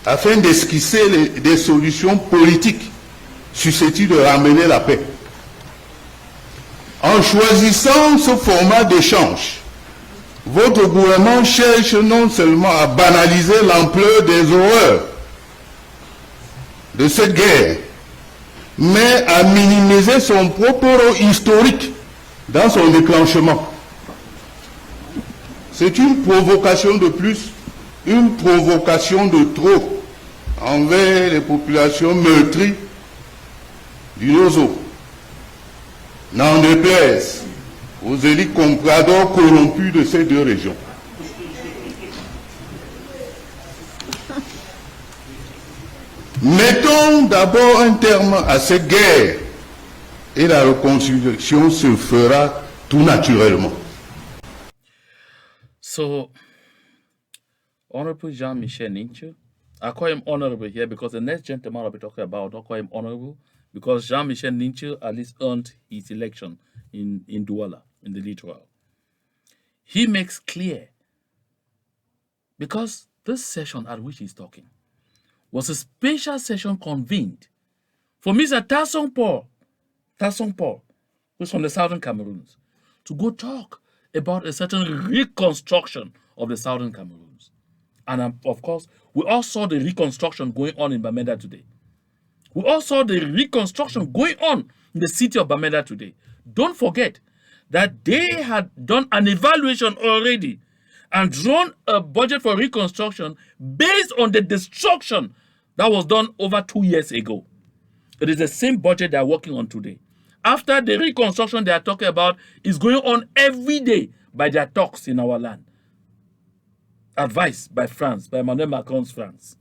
afin d'esquisser des solutions politiques susceptibles de ramener la paix. En choisissant ce format d'échange, votre gouvernement cherche non seulement à banaliser l'ampleur des horreurs de cette guerre, mais à minimiser son propre rôle historique dans son déclenchement. C'est une provocation de plus, une provocation de trop envers les populations meurtries du Nozo. N'en déplaise aux élites compradors corrompus de ces deux régions. Mettons d'abord un terme à cette guerre et la reconstruction se fera tout naturellement. So, Honorable Jean-Michel Ninche, I call him honorable here because the next gentleman I'll be talking about, don't call him honorable, because Jean-Michel Ninche at least earned his election in Douala, in the littoral. He makes clear, because this session at which he's talking was a special session convened for Mr. Tasson Paul, who's from the Southern Cameroons, to go talk about a certain reconstruction of the Southern Cameroons. And of course, we all saw the reconstruction going on in Bamenda today. We all saw the reconstruction going on in the city of Bamenda today. Don't forget that they had done an evaluation already and drawn a budget for reconstruction based on the destruction that was done over 2 years ago. It is the same budget they are working on today. After the reconstruction they are talking about is going on every day by their talks in our land. Advised by France, by Emmanuel Macron's France.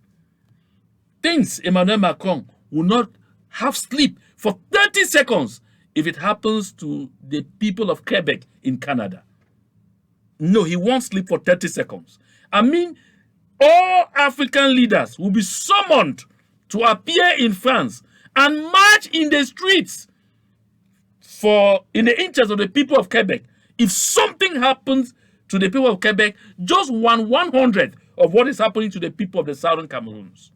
Thinks Emmanuel Macron will not have sleep for 30 seconds if it happens to the people of Quebec in Canada. No, he won't sleep for 30 seconds. I mean, all African leaders will be summoned to appear in France and march in the streets in the interest of the people of Quebec. If something happens to the people of Quebec, just 1/100th of what is happening to the people of the Southern Cameroons.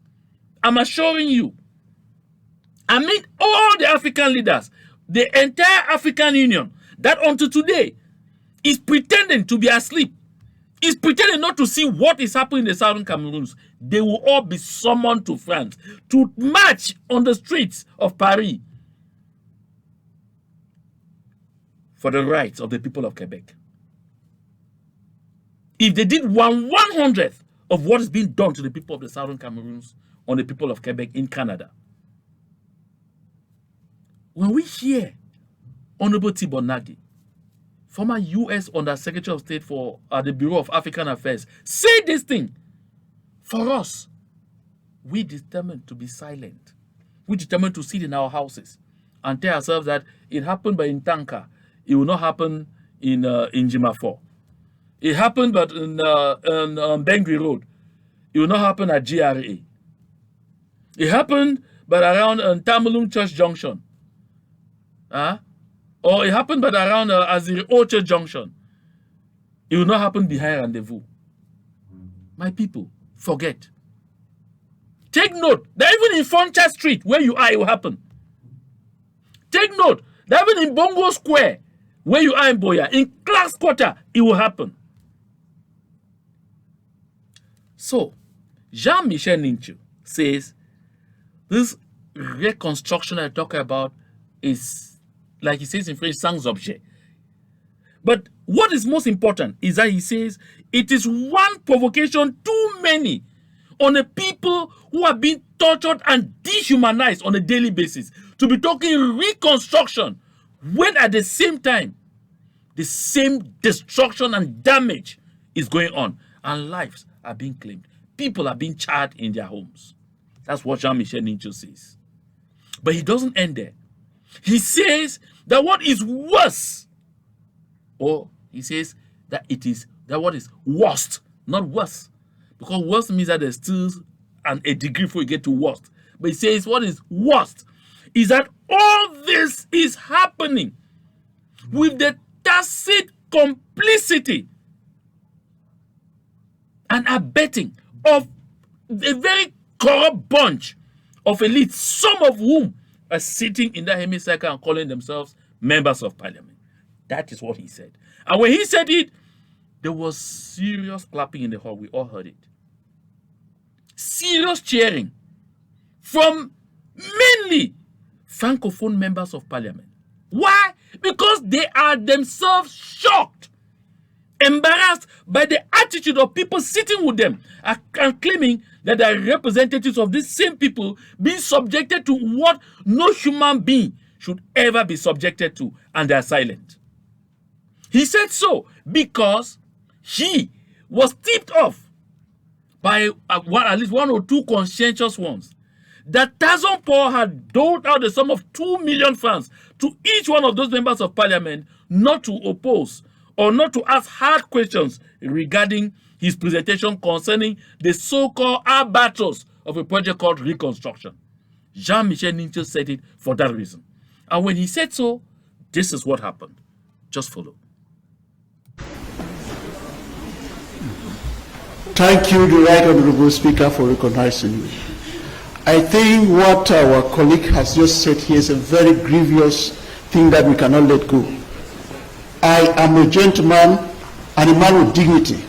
I'm assuring you. I mean, all the African leaders, the entire African Union, that until today is pretending to be asleep, is pretending not to see what is happening in the Southern Cameroons. They will all be summoned to France to march on the streets of Paris for the rights of the people of Quebec. If they did 1/100th of what is being done to the people of the Southern Cameroons on the people of Quebec in Canada. When we hear Honorable Tibor Nagy, former U.S. Undersecretary of State for the Bureau of African Affairs, say this thing, for us, we determined to be silent. We determined to sit in our houses and tell ourselves that it happened by Ntanka. It will not happen in Jimafor. It happened but in Bengui Road. It will not happen at GRA. It happened but around Tamalung Church Junction. or it happened by around Aziri Orchard Junction, it will not happen behind Rendezvous. My people, forget. Take note that even in Foncha Street, where you are, it will happen. Take note that even in Bongo Square, where you are in Boya, in Clark's Quarter, it will happen. So, Jean-Michel Ninchu says this reconstruction I talk about is, like he says in French, sans objet. But what is most important is that he says it is one provocation too many on the people who are being tortured and dehumanized on a daily basis to be talking reconstruction when at the same time the same destruction and damage is going on and lives are being claimed. People are being charred in their homes. That's what Jean-Michel Nincho says. But he doesn't end there. He says that what is worse, or he says that what is worst, not worse. Because worst means that there's still a degree before you get to worst. But he says what is worst is that all this is happening with the tacit complicity and abetting of a very corrupt bunch of elites, some of whom are sitting in that hemicycle and calling themselves members of parliament. That is what he said. And when he said it, there was serious clapping in the hall. We all heard it. Serious cheering from mainly Francophone members of parliament. Why? Because they are themselves shocked, embarrassed by the attitude of people sitting with them and claiming that they are representatives of these same people being subjected to what no human being should ever be subjected to, and they are silent. He said so because he was tipped off by at least one or two conscientious ones that Tazon Paul had doled out the sum of 2 million francs to each one of those members of parliament not to oppose or not to ask hard questions regarding his presentation concerning the so-called albatross of a project called Reconstruction. Jean-Michel Nincho said it for that reason. And when he said so, this is what happened. Just follow. Thank you, the Right Honorable Speaker, for recognizing me. I think what our colleague has just said here is a very grievous thing that we cannot let go. I am a gentleman and a man with dignity.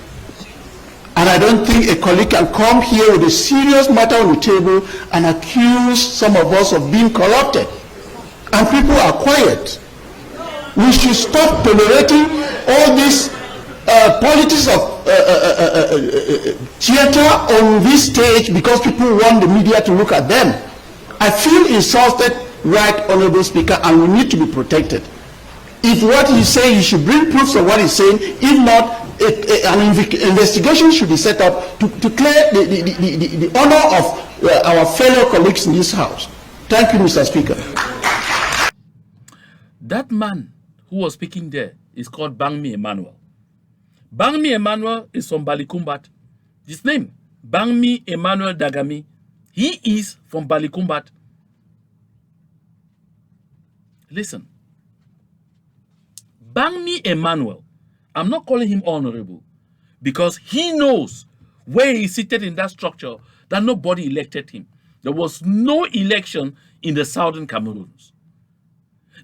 And I don't think a colleague can come here with a serious matter on the table and accuse some of us of being corrupted. And people are quiet. We should stop tolerating all this politics of theater on this stage because people want the media to look at them. I feel insulted, Right Honorable Speaker, and we need to be protected. If what he's saying, he should bring proofs of what he's saying. If not, an investigation should be set up to clear the honor of our fellow colleagues in this House. Thank you, Mr. Speaker. That man who was speaking there is called Bangmi Emmanuel. Bangmi Emmanuel is from Balikumbat. His name, Bangmi Emmanuel Dagami. He is from Balikumbat. Listen. Bangmi Emmanuel, I'm not calling him honorable because he knows where he's seated in that structure that nobody elected him. There was no election in the southern Cameroons.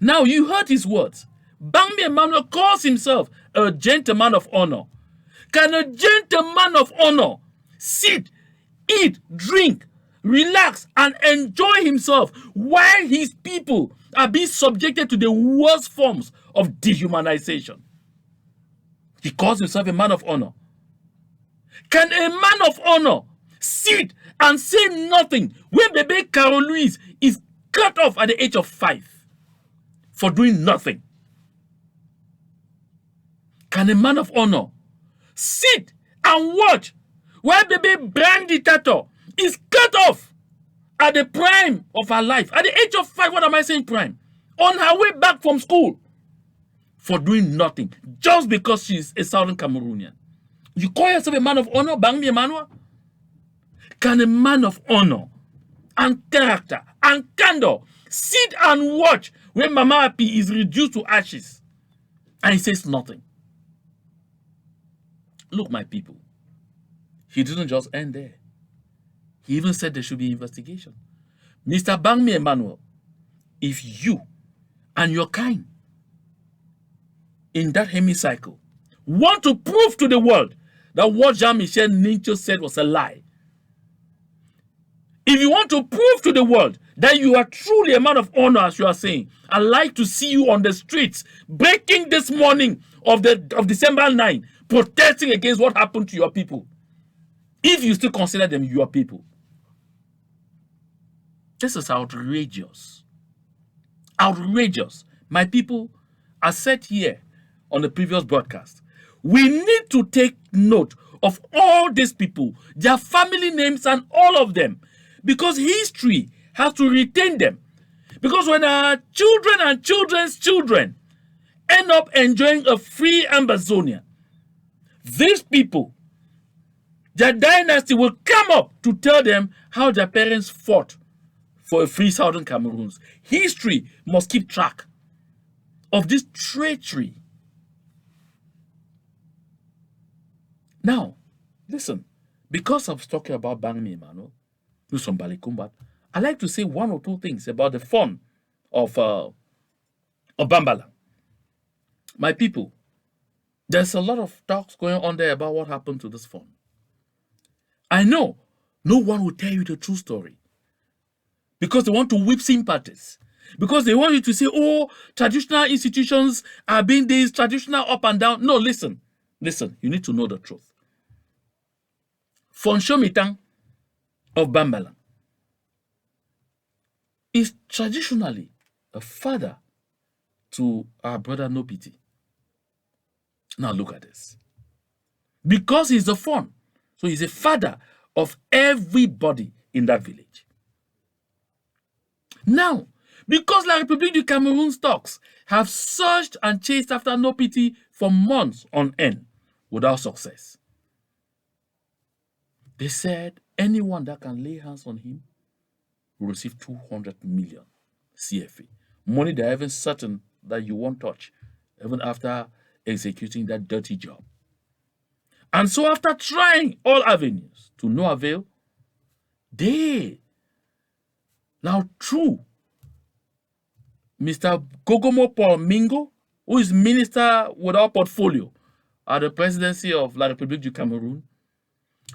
Now you heard his words. Bangmi Emmanuel calls himself a gentleman of honor. Can a gentleman of honor sit, eat, drink, relax, and enjoy himself while his people are being subjected to the worst forms of dehumanization? He calls himself a man of honor. Can a man of honor sit and say nothing when baby Carol Louise is cut off at the age of 5 for doing nothing? Can a man of honor sit and watch while baby Brandy Tato is cut off at the prime of her life, at the age of 5, what am I saying prime? On her way back from school for doing nothing, just because she's a Southern Cameroonian? You call yourself a man of honor, Bangmi Emmanuel? Can a man of honor and character and candor sit and watch when Mama Happy is reduced to ashes and he says nothing. Look, my people, he didn't just end there. He even said there should be investigation. Mr. Bangmi Emmanuel, if you and your kind in that hemicycle want to prove to the world that what Jean-Michel Nincho said was a lie, if you want to prove to the world that you are truly a man of honor, as you are saying, I'd like to see you on the streets breaking this morning of December 9, protesting against what happened to your people. If you still consider them your people. This is outrageous. Outrageous. My people, I said here on the previous broadcast, we need to take note of all these people, their family names and all of them, because history has to retain them. Because when our children and children's children end up enjoying a free Ambazonia, these people, their dynasty will come up to tell them how their parents fought for a free Southern Cameroons. History must keep track of this treachery. Now, listen, because I'm talking about Bangmi Emmanuel, Luson Balikumbat, I like to say one or two things about the fun of Bambala. My people, there's a lot of talks going on there about what happened to this fund. I know no one will tell you the true story because they want to whip sympathies, because they want you to say, oh, traditional institutions are being this, traditional up and down. No, listen, you need to know the truth. Fonsho Mitang of Bambala is traditionally a father to our brother Nopiti. Now look at this. Because he's the fun, so he's a father of everybody in that village. Now, because La République du Cameroon stocks have searched and chased after Nopiti for months on end without success, they said anyone that can lay hands on him will receive 200 million CFA. Money they're even certain that you won't touch, even after executing that dirty job. And so after trying all avenues to no avail, they now through Mr. Gogomo Paul Mingo, who is minister without portfolio at the presidency of La République du Cameroon,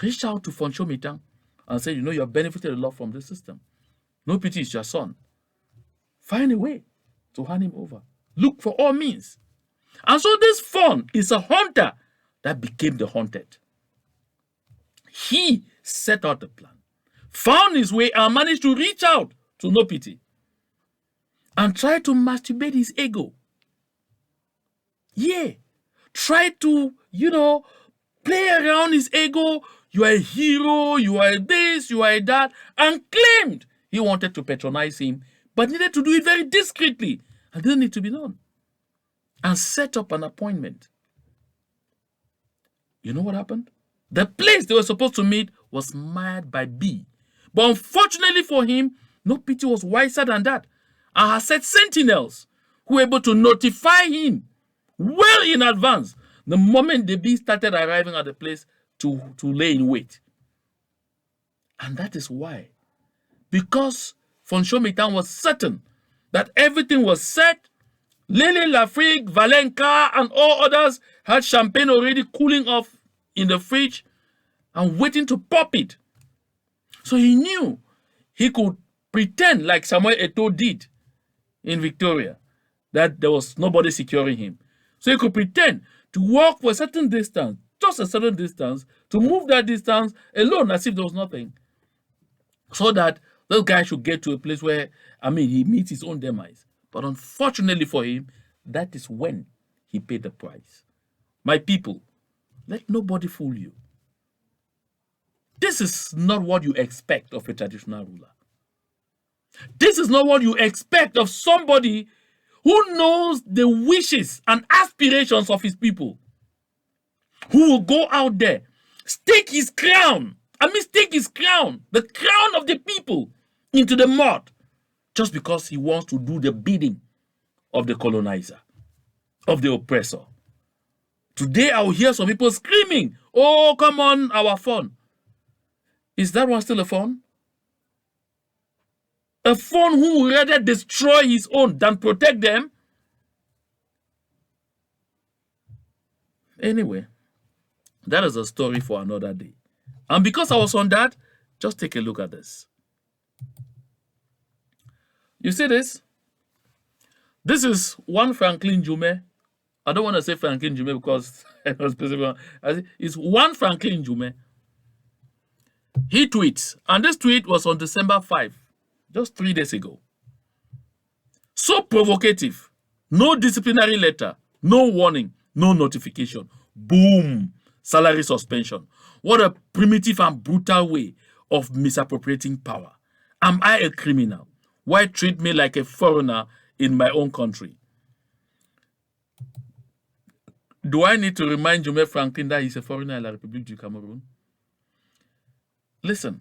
reached out to Fonsho Mitang and said, you know, you have benefited a lot from this system. Nopiti is your son. Find a way to hand him over. Look for all means. And so this fund is a hunter that became the hunted. He set out the plan, found his way, and managed to reach out to Nopiti and try to masturbate his ego. Yeah. Try to, play around his ego. You are a hero, you are this, you are that, and claimed he wanted to patronize him, but needed to do it very discreetly and didn't need to be known. And set up an appointment. You know what happened? The place they were supposed to meet was mired by B. But unfortunately for him, Nopiti was wiser than that and has set sentinels who were able to notify him well in advance the moment the bee started arriving at the place to lay in wait. And that is why. Because Fonsho Mitang was certain that everything was set, Lily Lafrique, Valenka, and all others had champagne already cooling off in the fridge and waiting to pop it. So he knew he could pretend like Samuel Eto'o did in Victoria, that there was nobody securing him. So he could pretend to walk for a certain distance, just a certain distance, to move that distance alone as if there was nothing. So that those guys should get to a place where, he meets his own demise. But unfortunately for him, that is when he paid the price. My people, let nobody fool you. This is not what you expect of a traditional ruler. This is not what you expect of somebody who knows the wishes and aspirations of his people, who will go out there, stake his crown, the crown of the people, into the mud, just because he wants to do the bidding of the colonizer, of the oppressor. Today, I will hear some people screaming, "Oh, come on, our phone." Is that one still a phone? A phone who would rather destroy his own than protect them? Anyway, that is a story for another day. And because I was on that, just take a look at this. You see this? This is one Franklin Jume. I don't want to say Franklin Jume because I know specific. It's one Franklin Jume. He tweets, and this tweet was on December 5, just 3 days ago. So provocative. No disciplinary letter, no warning, no notification. Boom! Salary suspension. What a primitive and brutal way of misappropriating power. Am I a criminal? Why treat me like a foreigner in my own country? Do I need to remind Jume Franklin that he's a foreigner in La République du Cameroon? Listen,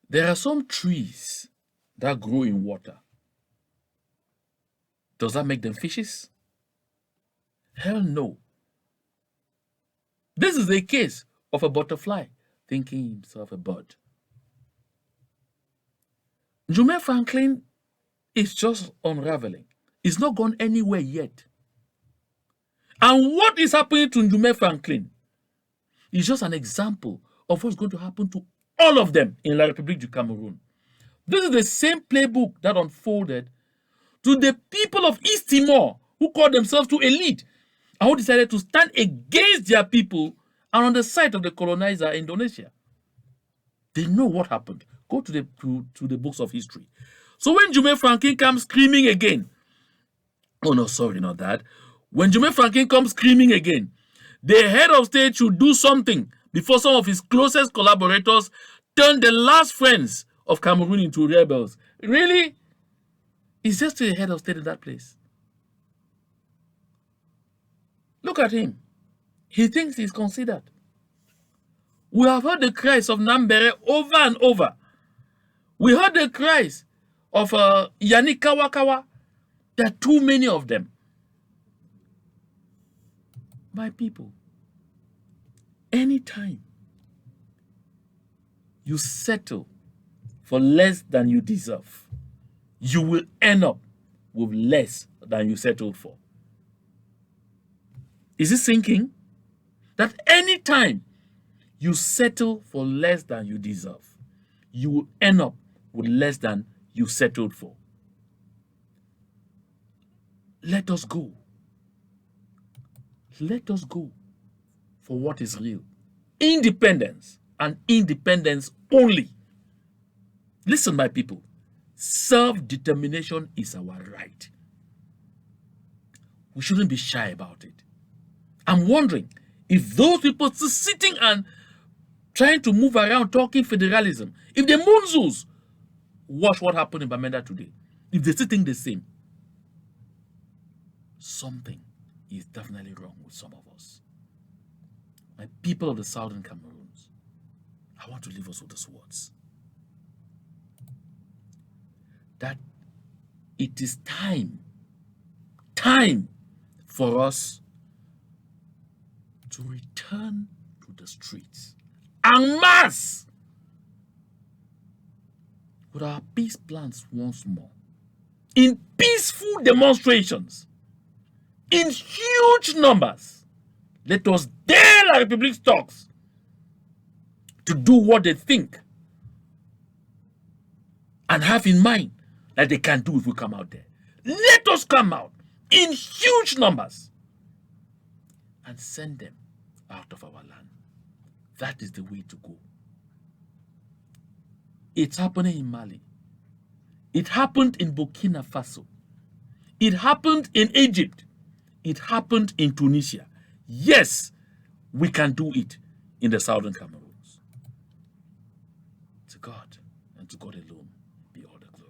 there are some trees that grow in water. Does that make them fishes? Hell no. This is a case of a butterfly thinking himself a bird. Jume Franklin is just unraveling. It's not gone anywhere yet. And what is happening to Jume Franklin is just an example of what's going to happen to all of them in La République du Cameroon. This is the same playbook that unfolded to the people of East Timor who called themselves to elite and who decided to stand against their people and on the side of the colonizer Indonesia. They know what happened. Go to the books of history. So when Jume Franklin comes screaming again, oh no, sorry, not that. When Jume Franklin comes screaming again, the head of state should do something before some of his closest collaborators turn the last friends of Cameroon into rebels. Really? Is there still a head of state in that place? Look at him. He thinks he's considered. We have heard the cries of Nambere over and over. We heard the cries of Yannick Kawakawa. There are too many of them. My people, anytime you settle for less than you deserve, you will end up with less than you settled for. Is it sinking? That anytime you settle for less than you deserve, you will end up with less than you settled for. Let us go. Let us go for what is real. Independence and independence only. Listen, my people. Self-determination is our right. We shouldn't be shy about it. I'm wondering if those people still sitting and trying to move around talking federalism, if the Munzus watch what happened in Bamenda today, if they still think the same, something is definitely wrong with some of us. My people of the Southern Cameroons, I want to leave us with these words. That it is time for us to return to the streets en masse with our peace plans once more, in peaceful demonstrations, in huge numbers. Let us dare La République stocks to do what they think and have in mind that they can do if we come out there. Let us come out in huge numbers and send them out of our land. That is the way to go. It's happening in Mali. It happened in Burkina Faso. It happened in Egypt. It happened in Tunisia. Yes, we can do it in the Southern Cameroons. To God and to God alone be all the glory.